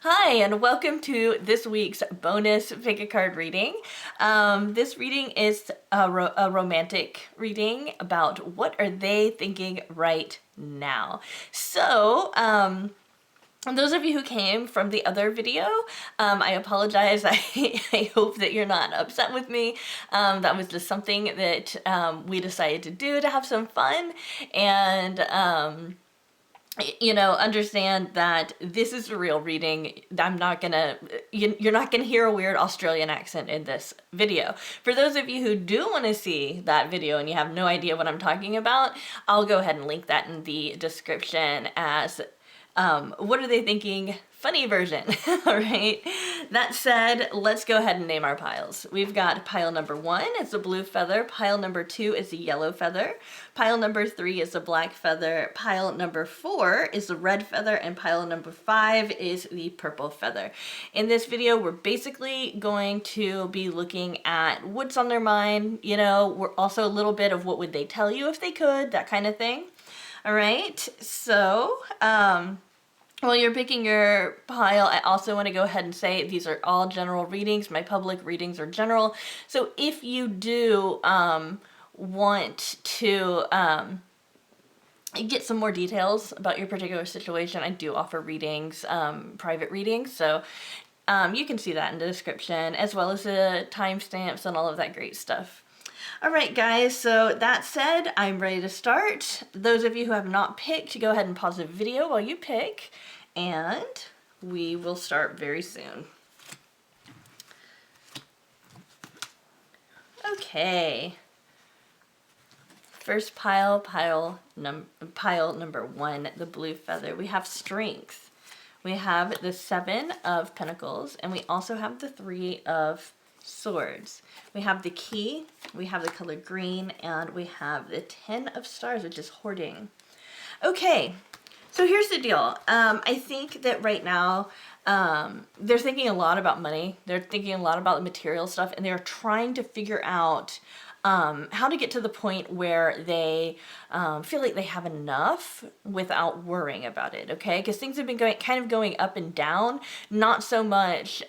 Hi, and welcome to this week's bonus pick a card reading. This reading is a romantic reading about what are they thinking right now. So, those of you who came from the other video, I apologize. I hope that you're not upset with me. That was just something that we decided to do to have some fun, and understand that this is a real reading. You're not gonna hear a weird Australian accent in this video. For those of you who do want to see that video and you have no idea what I'm talking about, I'll go ahead and link that in the description as what are they thinking funny version. All right, that said, let's go ahead and name our piles. We've got pile number 1 is a blue feather, pile number 2 is a yellow feather, pile number 3 is a black feather, pile number 4 is a red feather, and pile number 5 is the purple feather. In this video, we're basically going to be looking at what's on their mind. We're also a little bit of what would they tell you if they could, that kind of thing. All right, so while you're picking your pile, I also want to go ahead and say these are all general readings. My public readings are general. So if you do want to get some more details about your particular situation, I do offer readings, private readings. So you can see that in the description, as well as the timestamps and all of that great stuff. All right, guys, so that said, I'm ready to start. Those of you who have not picked, go ahead and pause the video while you pick, and we will start very soon. Okay. First pile number 1, the blue feather. We have strength. We have the 7 of Pentacles, and we also have the 3 of Swords. We have the key, we have the color green, and we have the 10 of Stars, which is hoarding. Okay, so here's the deal. I think that right now they're thinking a lot about money. They're thinking a lot about the material stuff, and they're trying to figure out how to get to the point where they feel like they have enough without worrying about it, okay? Because things have been going up and down, not so much.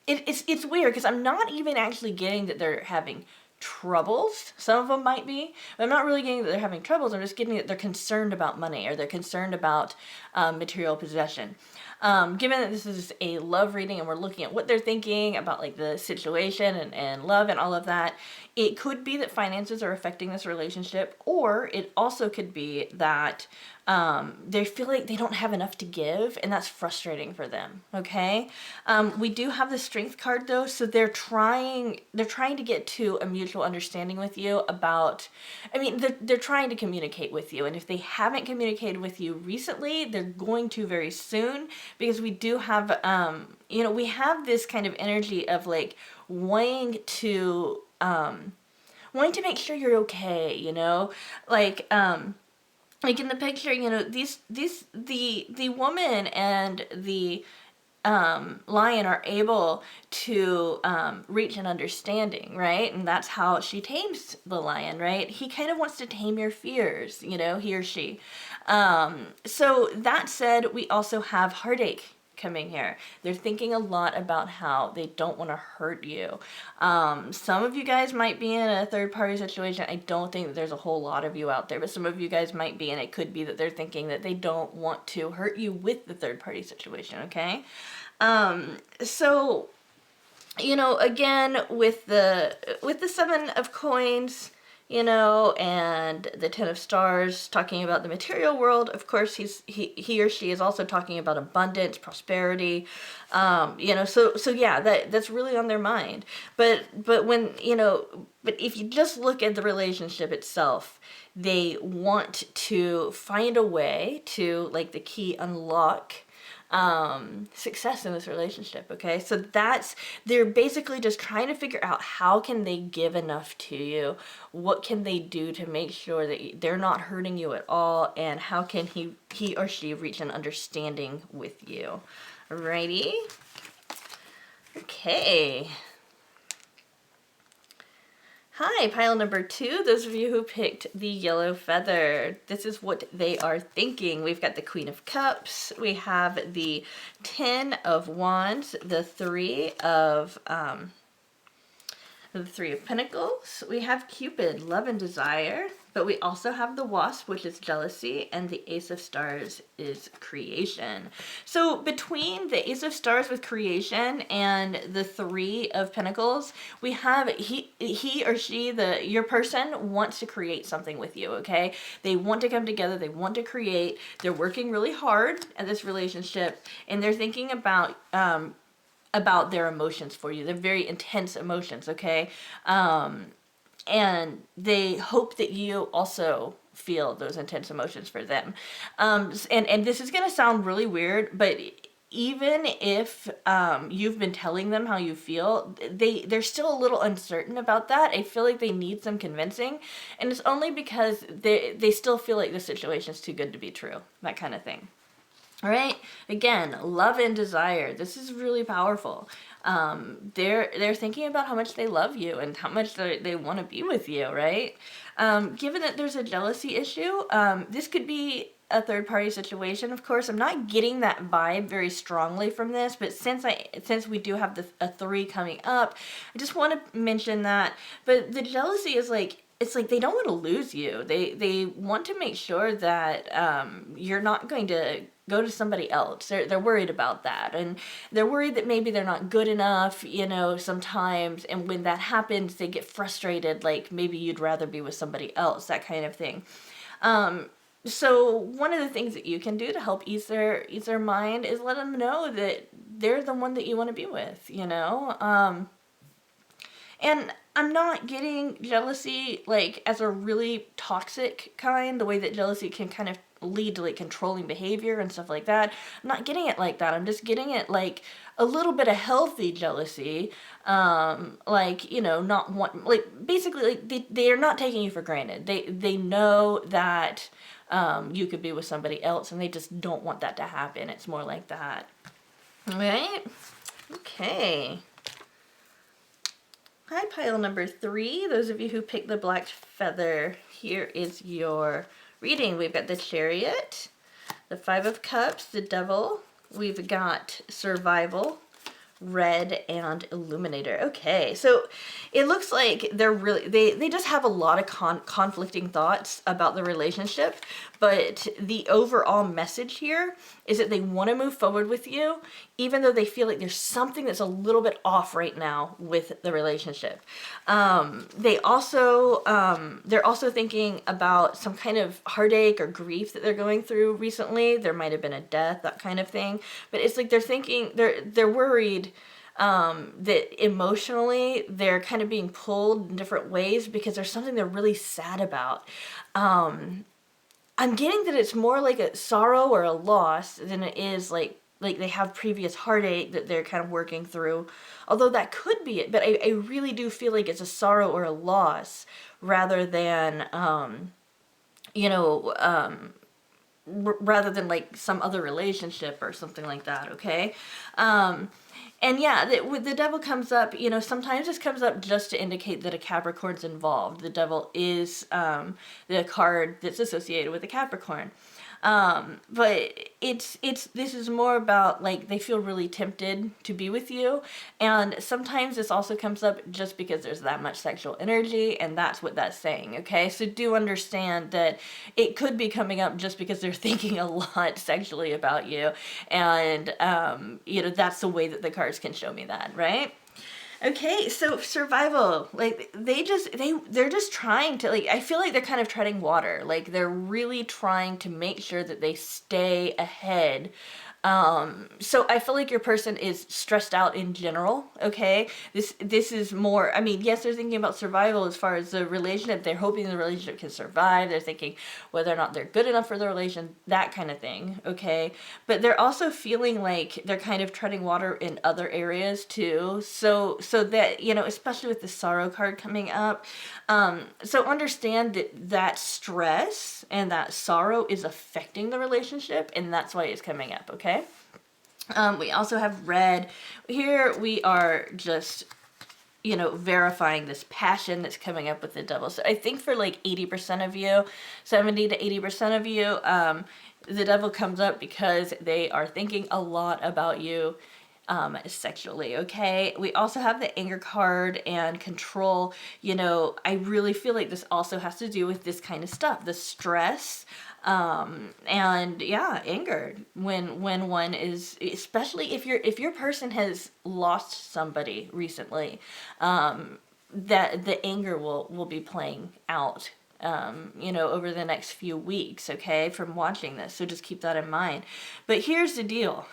It's weird because I'm not even actually getting that they're having troubles. Some of them might be, but I'm not really getting that they're having troubles. I'm just getting that they're concerned about money, or they're concerned about material possession. Given that this is a love reading and we're looking at what they're thinking about, like the situation and love and all of that, it could be that finances are affecting this relationship, or it also could be that they feel like they don't have enough to give, and that's frustrating for them. Okay, we do have the strength card though, so they're trying to get to a mutual understanding with you about. I mean, they're trying to communicate with you, and if they haven't communicated with you recently, they're going to very soon, because we do have we have this kind of energy of like wanting to make sure you're okay, like in the picture, the woman and the lion are able to reach an understanding, right? And that's how she tames the lion, right? He kind of wants to tame your fears, he or she. So that said, we also have heartache coming here. They're thinking a lot about how they don't want to hurt you. Some of you guys might be in a third-party situation. I don't think that there's a whole lot of you out there, but some of you guys might be, and it could be that they're thinking that they don't want to hurt you with the third-party situation, okay? So, again, with the 7 of Coins, and the 10 of Stars, talking about the material world. Of course, he or she is also talking about abundance, prosperity, so yeah, that's really on their mind. But when, but if you just look at the relationship itself, they want to find a way to, like the key, unlock success in this relationship. Okay, so they're basically just trying to figure out how can they give enough to you, what can they do to make sure that they're not hurting you at all, and how can he or she reach an understanding with you. Alrighty, okay. Hi, pile number 2, those of you who picked the yellow feather. This is what they are thinking. We've got the Queen of Cups, we have the 10 of Wands, the 3 of Pentacles, we have Cupid, love and desire, but we also have the Wasp, which is jealousy, and the Ace of Stars is creation. So between the Ace of Stars with creation and the 3 of Pentacles, we have he or she, your person wants to create something with you, okay? They want to come together, they want to create, they're working really hard at this relationship, and they're thinking about their emotions for you. They're very intense emotions, okay? And they hope that you also feel those intense emotions for them. And this is going to sound really weird, but even if you've been telling them how you feel, they're still a little uncertain about that. I feel like they need some convincing, and it's only because they still feel like the situation's too good to be true, that kind of thing. All right, again, love and desire. This is really powerful. They're thinking about how much they love you and how much they want to be with you, right? Given that there's a jealousy issue, this could be a third-party situation. Of course, I'm not getting that vibe very strongly from this, but since we do have a 3 coming up, I just want to mention that. But the jealousy is like, it's like they don't want to lose you. They want to make sure that you're not going to go to somebody else. They're worried about that, and they're worried that maybe they're not good enough, sometimes, and when that happens they get frustrated, like maybe you'd rather be with somebody else, that kind of thing. So one of the things that you can do to help ease their mind is let them know that they're the one that you want to be with, and I'm not getting jealousy like as a really toxic kind, the way that jealousy can kind of lead to like controlling behavior and stuff like that. I'm not getting it like that. I'm just getting it like a little bit of healthy jealousy. Not want, like, basically, like they're not taking you for granted. They know that you could be with somebody else, and they just don't want that to happen. It's more like that. All right? Okay. Hi, pile number 3. Those of you who picked the black feather, here is your reading. We've got the Chariot, the 5 of Cups, the Devil. We've got Survival, Red, and Illuminator. Okay, so it looks like they just have a lot of conflicting thoughts about the relationship, but the overall message here is that they want to move forward with you, even though they feel like there's something that's a little bit off right now with the relationship. They're also thinking about some kind of heartache or grief that they're going through recently. There might have been a death, that kind of thing. But it's like they're worried that emotionally they're kind of being pulled in different ways because there's something they're really sad about. I'm getting that it's more like a sorrow or a loss than it is like they have previous heartache that they're kind of working through. Although that could be it, but I really do feel like it's a sorrow or a loss rather than, rather than like some other relationship or something like that, okay? And yeah, the Devil comes up, sometimes this comes up just to indicate that a Capricorn's involved. The Devil is the card that's associated with the Capricorn. But this is more about like they feel really tempted to be with you, and sometimes this also comes up just because there's that much sexual energy, and that's what that's saying, okay? So do understand that it could be coming up just because they're thinking a lot sexually about you, and that's the way that the cards can show me that, right? Okay, so survival, like they're just trying to, like, I feel like they're kind of treading water. Like they're really trying to make sure that they stay ahead. So I feel like your person is stressed out in general, okay? This is more, I mean, yes, they're thinking about survival as far as the relationship. They're hoping the relationship can survive. They're thinking whether or not they're good enough for the relation, that kind of thing, okay? But they're also feeling like they're kind of treading water in other areas too. So that, especially with the sorrow card coming up, so understand that stress and that sorrow is affecting the relationship, and that's why it's coming up, okay? We also have Red. Here we are just, verifying this passion that's coming up with the devil. So I think for like 80% of you, 70 to 80% of you, the devil comes up because they are thinking a lot about you sexually. Okay, we also have the anger card and control. I really feel like this also has to do with this kind of stuff, the stress, and yeah, anger when one is, especially if your person has lost somebody recently, that the anger will be playing out over the next few weeks, okay, from watching this. So just keep that in mind. But here's the deal.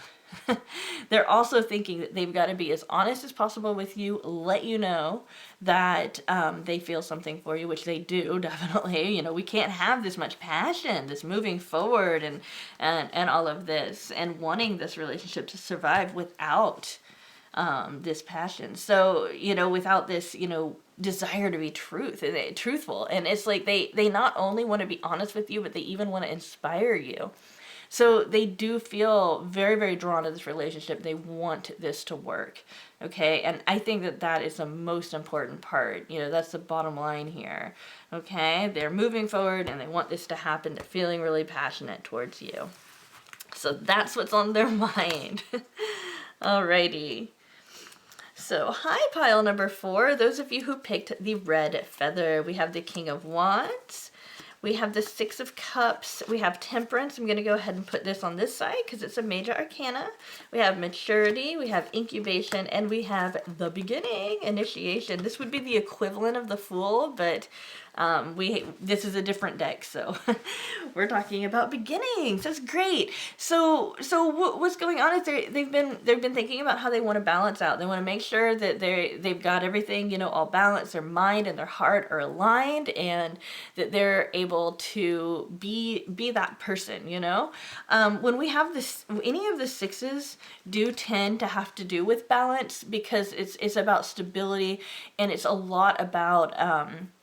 They're also thinking that they've got to be as honest as possible with you, let you know that they feel something for you, which they do, definitely. We can't have this much passion, this moving forward and all of this, and wanting this relationship to survive without this passion. So, without this, desire to be truthful. And it's like they not only want to be honest with you, but they even want to inspire you. So they do feel very, very drawn to this relationship. They want this to work, okay? And I think that is the most important part. That's the bottom line here, okay? They're moving forward and they want this to happen. They're feeling really passionate towards you. So that's what's on their mind. Alrighty. So, hi, pile number 4. Those of you who picked the red feather, we have the King of Wands. We have the 6 of Cups. We have Temperance. I'm going to go ahead and put this on this side because it's a major arcana. We have Maturity. We have Incubation. And we have the Beginning, Initiation. This would be the equivalent of the Fool, but this is a different deck, so we're talking about beginnings. That's great. So what's going on is they've been thinking about how they want to balance out. They want to make sure that they've got everything, all balanced. Their mind and their heart are aligned, and that they're able to be that person. When we have this, any of the 6s do tend to have to do with balance, because it's about stability, and it's a lot about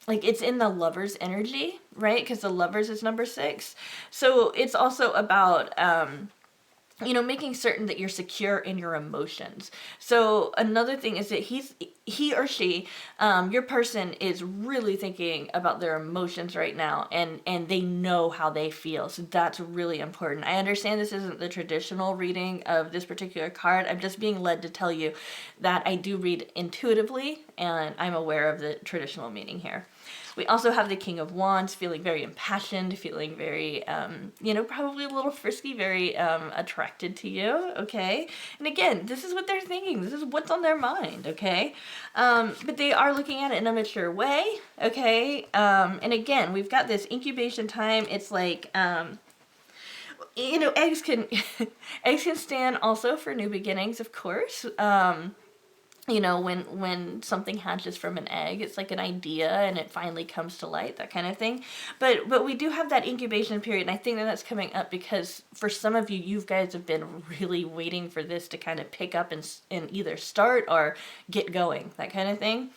it's in the Lover's energy, right? Because the Lovers is number 6. So it's also about, making certain that you're secure in your emotions. So another thing is that he or she, your person is really thinking about their emotions right now, and they know how they feel. So that's really important. I understand this isn't the traditional reading of this particular card. I'm just being led to tell you that I do read intuitively, and I'm aware of the traditional meaning here. We also have the King of Wands, feeling very impassioned, feeling very, probably a little frisky, very attracted to you, okay? And again, this is what they're thinking. This is what's on their mind, okay? But they are looking at it in a mature way, okay? And again, we've got this incubation time. It's like, eggs can stand also for new beginnings, of course. When something hatches from an egg, it's like an idea and it finally comes to light, that kind of thing. But we do have that incubation period, and I think that's coming up because for some of you guys have been really waiting for this to kind of pick up and either start or get going, that kind of thing.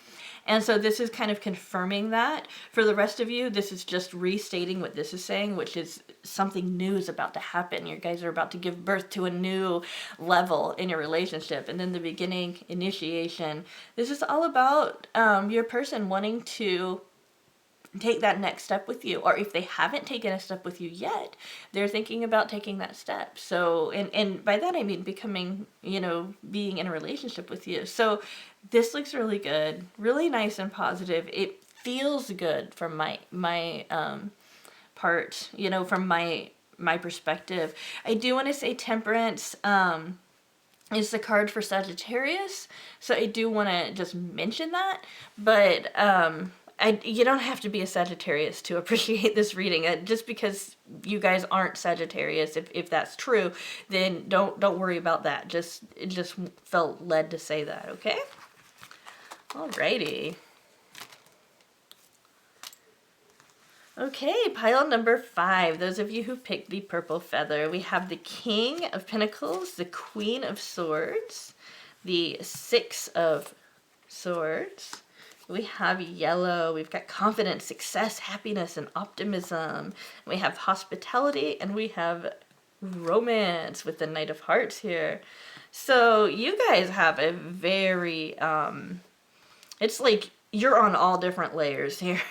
And so this is kind of confirming that. For the rest of you, this is just restating what this is saying, which is something new is about to happen. You guys are about to give birth to a new level in your relationship. And then the beginning, initiation. This is all about your person wanting to take that next step with you, or if they haven't taken a step with you yet, they're thinking about taking that step. So, and by that I mean becoming, being in a relationship with you. So this looks really good, really nice and positive. It feels good from my part, from my perspective. I do want to say Temperance is the card for Sagittarius, so I do want to just mention that, but you don't have to be a Sagittarius to appreciate this reading. Just because you guys aren't Sagittarius, if that's true, then don't worry about that. It just felt led to say that, okay? Alrighty. Okay, pile number 5. Those of you who picked the purple feather, we have the King of Pentacles, the Queen of Swords, the 6 of Swords. We have yellow. We've got confidence, success, happiness, and optimism. We have hospitality, and we have romance with the Knight of Hearts here. So you guys have a very It's like you're on all different layers here.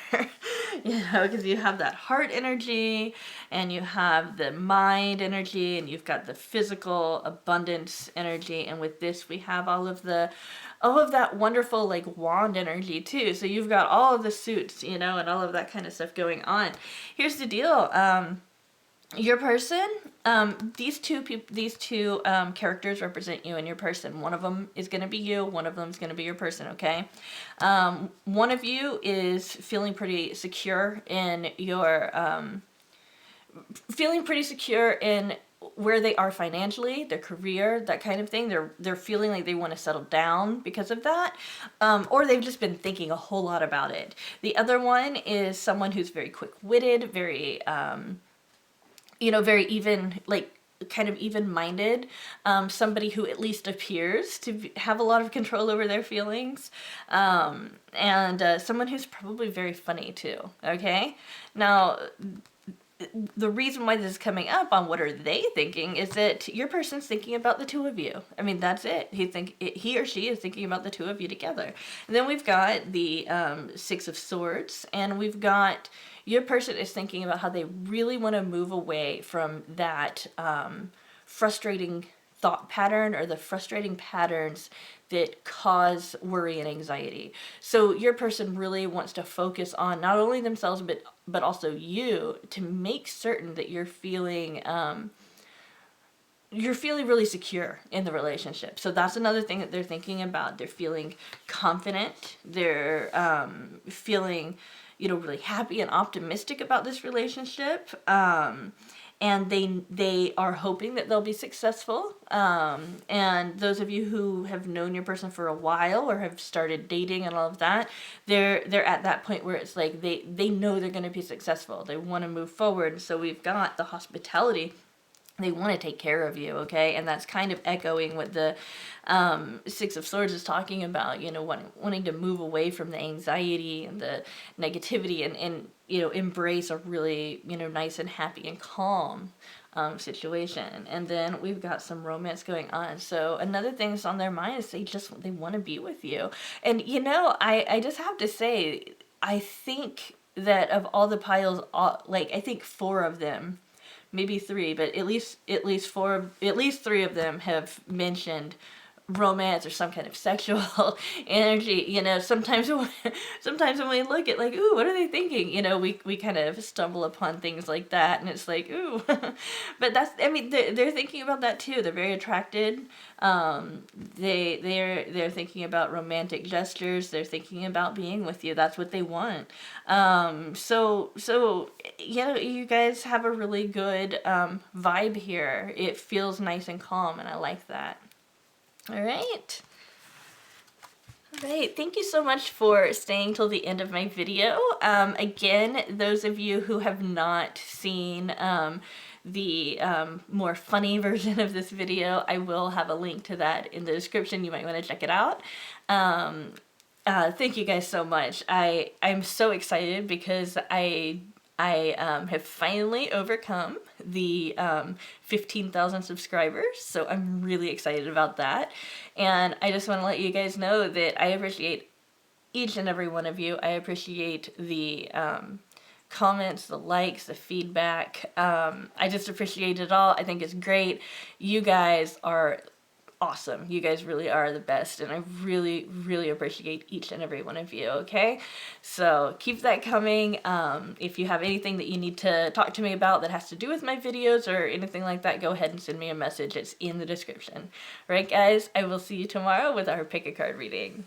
You know, because you have that heart energy, and you have the mind energy, and you've got the physical abundance energy, and with this we have all of that wonderful like wand energy too. So you've got all of the suits, you know, and all of that kind of stuff going on. Here's the deal. Your person, these two characters represent you and your person. One of them is going to be you. One of them is going to be your person. Okay. One of you is feeling pretty secure in where they are financially, their career, that kind of thing. They're feeling like they want to settle down because of that, or they've just been thinking a whole lot about it. The other one is someone who's very quick-witted, very very even, like, kind of even-minded, somebody who at least appears to have a lot of control over their feelings, and someone who's probably very funny too, okay? Now, the reason why this is coming up on what are they thinking is that your person's thinking about the two of you. I mean, that's it. He or she is thinking about the two of you together. And then we've got the Six of Swords, and we've got your person is thinking about how they really want to move away from that frustrating thought pattern, or the frustrating patterns that cause worry and anxiety. So your person really wants to focus on not only themselves but also you, to make certain that you're feeling really secure in the relationship. So that's another thing that they're thinking about. They're feeling confident. They're feeling really happy and optimistic about this relationship. And they are hoping that they'll be successful. And those of you who have known your person for a while or have started dating and all of that, they're at that point where it's like they know they're going to be successful. They want to move forward. So we've got the hospitality. They want to take care of you, okay? And that's kind of echoing what the Six of Swords is talking about, wanting to move away from the anxiety and the negativity, and embrace a really, nice and happy and calm situation. And then we've got some romance going on. So another thing that's on their mind is they want to be with you. And, I just have to say, I think that of all the piles, I think 4 of them, maybe 3, but at least 3 of them have mentioned romance or some kind of sexual energy. Sometimes when we look at like, ooh, what are they thinking? We kind of stumble upon things like that, and it's like, ooh. But they're thinking about that too. They're very attracted. They're thinking about romantic gestures. They're thinking about being with you. That's what they want. So you guys have a really good vibe here. It feels nice and calm, and I like that. All right. Thank you so much for staying till the end of my video. Again, those of you who have not seen the more funny version of this video, I will have a link to that in the description. You might want to check it out. Thank you guys so much. I'm so excited because I have finally overcome the 15,000 subscribers, so I'm really excited about that. And I just want to let you guys know that I appreciate each and every one of you. I appreciate the comments, the likes, the feedback. I just appreciate it all. I think it's great. You guys are awesome. You guys really are the best, and I really, really appreciate each and every one of you, okay? So keep that coming. If you have anything that you need to talk to me about that has to do with my videos or anything like that, go ahead and send me a message. It's in the description. All right, guys, I will see you tomorrow with our pick a card reading.